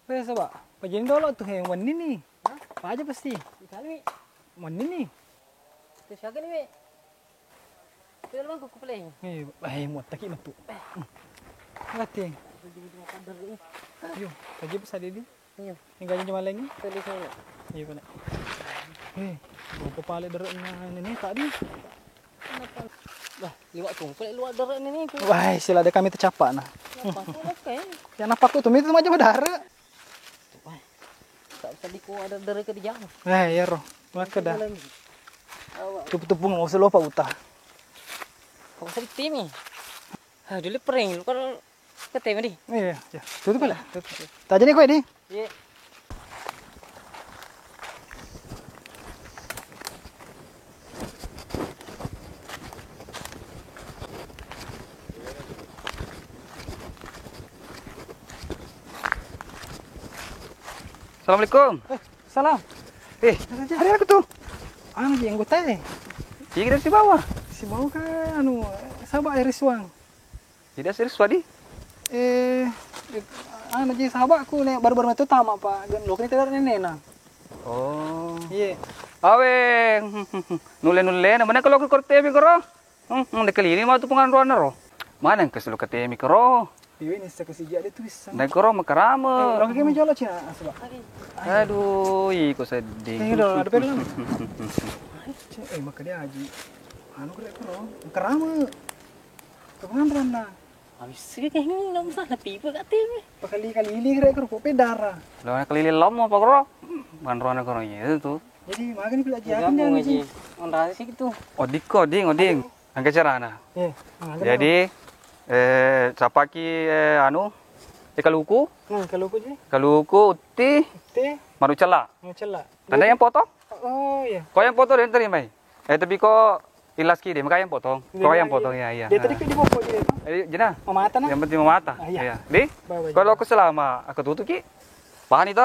Weh coba, pajen dulu tuh yang wani nih. Hah? Apa aja pasti. Kali Wani nih. terus siapa nih? Itu lu aku play. Muat taki matu. Ngerti. Yo, paje besar dia. Iya. Tinggalnya cuma lagi. Tulis ini. Iya benar. Berapa pale dereknya ini tadi? Wah, liwat kumpul luar darah ini nih. Wah, sila ada kami tercapak nah. Apa tuh oke? Yang napak tuh itu macam darah. Wah. Tak tadi ku ada darah ke di jam. Ya roh. Maka dah. Awak. Tupu-tupu nggak usah lupa utah. Kau sedih tim ni. Ha, dulu pering lu kalau ketemu di. Iya, ya. Tutup lah. Tutup. Tak jadi kue di. Iya. Assalamualaikum. Salam. Ada aku tuh. Anu yang gue tanya. Iya dari si bawah. Si bau kan anu sahabat air suang. Tidak serius wadi. Anu jadi sahabatku nih baru-baru itu tamak Pak. Dan lo ini tidak nena. Oh. Iya. Awe. Nule-nule. Mana kalau ke korte mi kero? Dekali ini mau tu pengaruan ro. Mana yang keselu kete mi kero? Iya ini saya kasih jadi tulisan. Naik kero makarama. Lo kayak menjual Cina asal. Aduh, iko sedih. Ini dong ada pelan. Maka dia haji. Anu kira kero. Kerama. Kepengaruan lah. Habis sih kayak ini enggak usah tapi apa kat tim. Kali ini kira kero kok darah. Lo nak kelili lom apa kero? Pengaruan kero itu tuh. Jadi makan pula Ya jalan dia ngaji. ngaji. Ondra sih gitu. Oding. Angkat cerana. Iya. Jadi sapaki anu kaluku, Kalau aku jadi kaluku uti teh marucala. mau celak. Tanda yang potong? Oh iya. Kau yang potong dan terima. Tapi kau ilas kiri, maka yang potong. Kau yang potong ya. Dia tadi di bawah dia. Jena. Mamata nah. Yang penting memata. Ah, iya. Iya. Di. Bawa Kalau aku selama aku tutup ki. Bahan itu.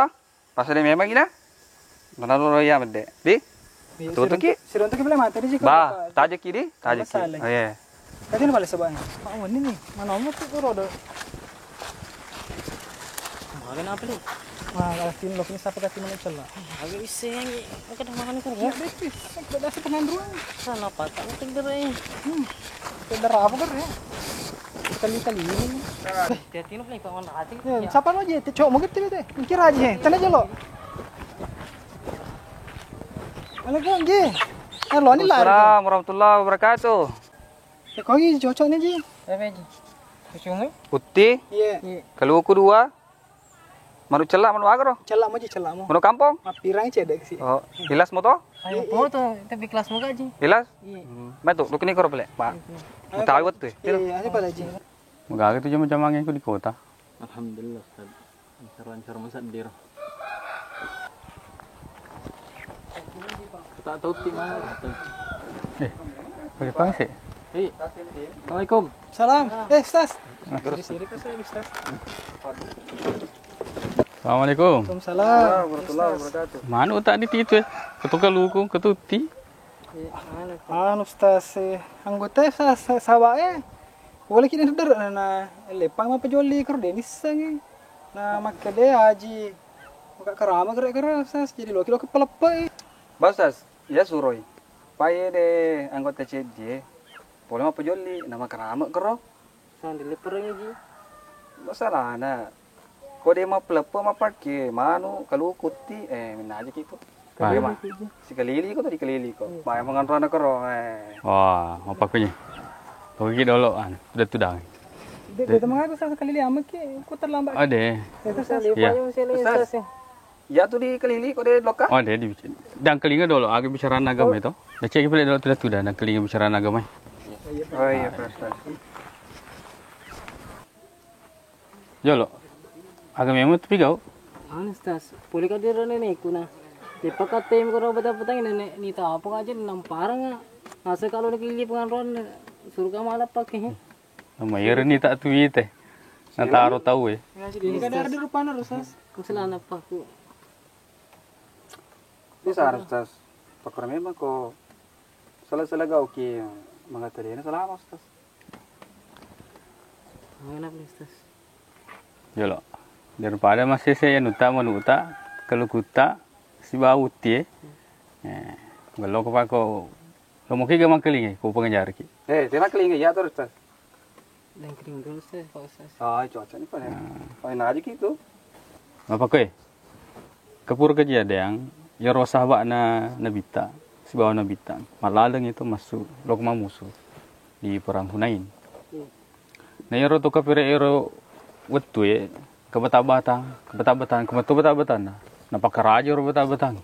Pas ada memang gina. Mana lo ya mende. Di. Tutup ki. Siron tu kita mata dia Ba, tajak kiri, tajak Masalah. kiri. Oh iya. Tadi ni balik sebabnya. Oh ini nih. Mana omot tu roda. Makan apa nih? Wah, kalau tim lo ni siapa kasih mana celak. Agak bisa yang makan makan itu Ya, ya. betul. Dah sepenan ruang. Sana apa tak ngetik darah ini. Kita apa kan ya? Kali-kali ini. Hati-hati lu play paman hati. Ya, siapa lo je? Cok mau gitu deh. Mikir aja. Tanya aja lo. Waalaikumsalam je. Lo ni lah. Assalamualaikum warahmatullahi wabarakatuh. Ya kau ni cocok ni je. Apa ji? Cuma Putih, Iya. kaluku dua. Manu celak, manu agro. Celak mo je celak mo. Manu kampung. Pirang cedek sih. Oh, ilas moto? ayo foto tapi kelas muka ji. Ilas? Iya. Betul, lu kini karo boleh, Pak. Mau tahu tuh. Iya, ada pada je. Moga itu cuma jamangnya aku di kota. Alhamdulillah Ustaz. Lancar-lancar masak dir. Tak tahu di mana. Boleh pang sih. Hei. Assalamualaikum. Salam. Ustaz. Siri ke saya Ustaz. Assalamualaikum. Waalaikumsalam. Warahmatullahi wabarakatuh. Mana tak di itu? Ketuka luku, ketuti. Ustaz anggota sahabat boleh kita der na lepang apa joli ker denis sangi. Na makke de haji. Muka kerama kere Ustaz jadi loki pelepai. Basas, ya suroi. Paye de anggota CJ. Boleh apa joli nama kerama kero. Sana di leperang ji. Masalah na. Kau dia mau pelepa mau parkir, manu kalau kuti mina aja gitu. Bagaimana? Si kelili kau tadi kelili kau. Bayar mengantar nak kero. Wah, apa kunya? Pergi dulu an. Sudah. De teman aku sekali amat ke ku terlambat. Ada. Ustaz. Ya. Ustaz. Ya tu di kelili kau de loka. Oh, ada di. Dan kelinga dulu agak bicara agama itu. Dah cek boleh dulu sudah dan kelinga bicara agama. Oh iya, Ustaz. Jolo. Agak memang tapi kau. Ustaz, boleh kau dir nenek kuna. Lepas kata yang kau petang nenek ni tahu apa aja namparang ah. Masa kalau nak pilih pengaruan surga malah pakai. Nama ya ni tak tu teh. Nak taruh tahu Ini kan ada rupanya Ustaz. Kesalahan apa aku? Bisa Ustaz. Pakar memang kau salah kau ki mengatakan ini salah Ustaz. Mengenap Ustaz. Jolo. Daripada masih saya nuta manuta kalau kuta si bau tie. Kalau ko pa ko mo kiga mangkeling ko pengajar ki. Tema kelinga ya terus tas. Dan kering dulu saya Pak Ustaz. Cuaca ni pa. Pain aja gitu. Apa ko Kapur kejadian ya roh sahabat na nabita si bawa nabita malalang itu masuk lokma musuh di perang Hunain. Na yaro to kapire ero wetu kebetabatan na napakaraja ro betabatan.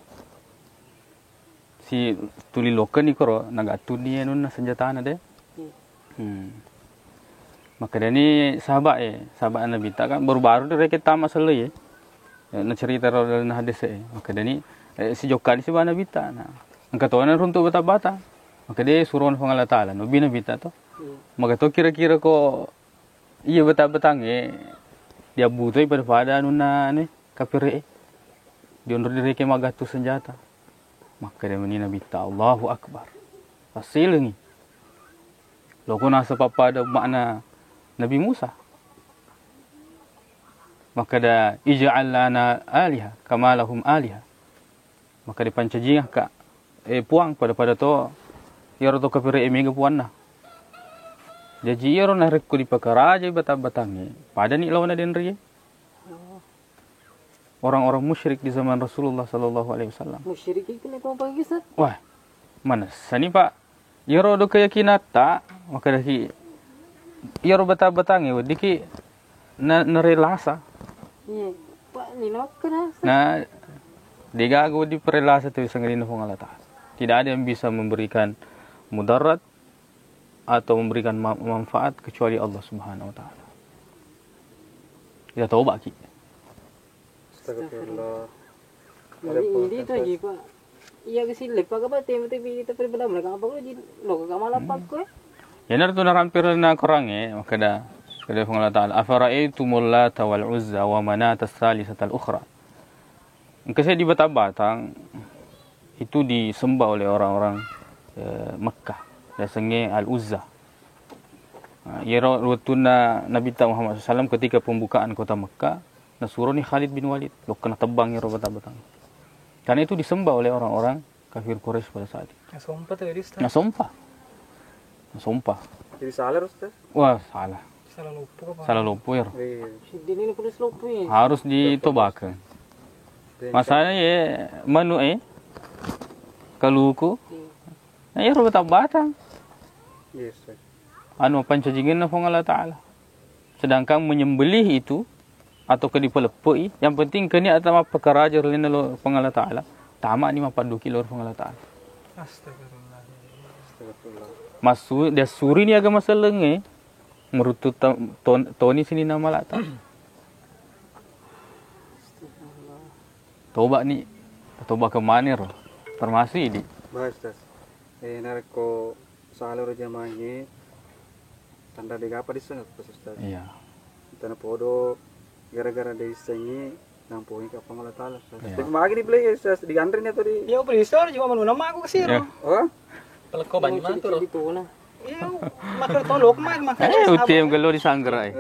Si tuli lokan ni koro nagatun ni nun na senjata na de. Maka ni sahabat nabita kan baru-baru dia kita masalah na cerita ro dalam hadis maka ni si Jokan si bana bita na ang katawanan runto bata-bata maka dia suruhan ng Allah Taala no binabita to maka to kira-kira ko iya bata-batang dia butoy pada na kapire di undur diri ke magatu senjata maka dia menina bita Allahu Akbar pasilengi loko nasa papada makna Nabi Musa maka da ij'al lana aliha kama lahum aliha maka dipancajingah ka puang pada to yaro to kapire emega puanna jadi yaro na rekko dipakaraja batang-batangi pada ni lawan den ri orang-orang musyrik di zaman Rasulullah sallallahu alaihi wasallam Musyrik itu ni pang pagi Ustaz. wah mana sani pak yaro do keyakinata maka daki yaro batang-batangi diki na relasa Iya, Pak ni nak kena. Nah, digago di perelasa itu sangat Allah Ta'ala. Tidak ada yang bisa memberikan mudarat atau memberikan manfaat kecuali Allah Subhanahu Wa Ta'ala. Kita tahu baki. Astagfirullah. Jadi itu aja Pak. Iya ke sini lepas apa tapi kita pergi benar mereka apa ko jadi lo ka malapak ko. Yanar tu narampir na korang maka dah Kata Allah Ta'ala, afara'aitumul lata wal uzza wa manata salisatal ukhra. Kasi di Batang itu disembah oleh orang-orang Mekah. Biasanya Al-Uzza. Ya waktu Nabi Muhammad SAW ketika pembukaan kota Mekah, nasuruh ni Khalid bin Walid. Lo kena tebang ya Batang. Karena itu disembah oleh orang-orang kafir Quraisy pada saat itu. Nasumpah. Jadi salah Ustaz. Wah, salah. Salah lupa ya. Jadi ni polis lupa ya. Harus ditobakan. Masalahnya manu kaluku. Ya ro batang. Yes. Anu pancajingin na Allah Ta'ala. Sedangkan menyembelih itu atau ke dipelepoi, yang penting kini atama perkara ajar lina lo Allah Ta'ala. Tama ni mapanduki lo Allah Ta'ala. Astagfirullah. Masu dia suri ni agak masalah merutu Tony sini nama lata. Toba ni, toba ke mana ro? Termasuk ini. Bahas tas. Narko salah rajamanya tanda dega apa di sana Ustaz. Iya. Tanah podo gara-gara dari sengi nampuin ke Allah Ta'ala. Tapi magi di play Ustaz di antrin atau di. Ya berisor cuma manu nama aku kesiro. Oh? Peleko banyak mantul. Itu nah. Iya, makan tolok makan. Uti yang gelo di sanggerai.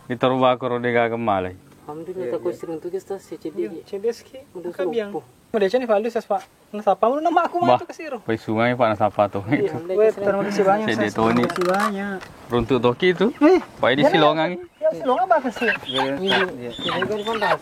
Di torba ko ro dega kemalai. Alhamdulillah tak kau sering tu kita CCD. Cedeski. Udah Kabiang. Udah ni valus Pak. Nasapa mo nama aku mah kesiro. Pai sungai pak nasapa to. Terima kasih banyak. Sede Tony. Terima kasih banyak. Runtuk toki itu. Pai di Silongang. Ya silongan ba kasih. Iya. Ini kan pandai.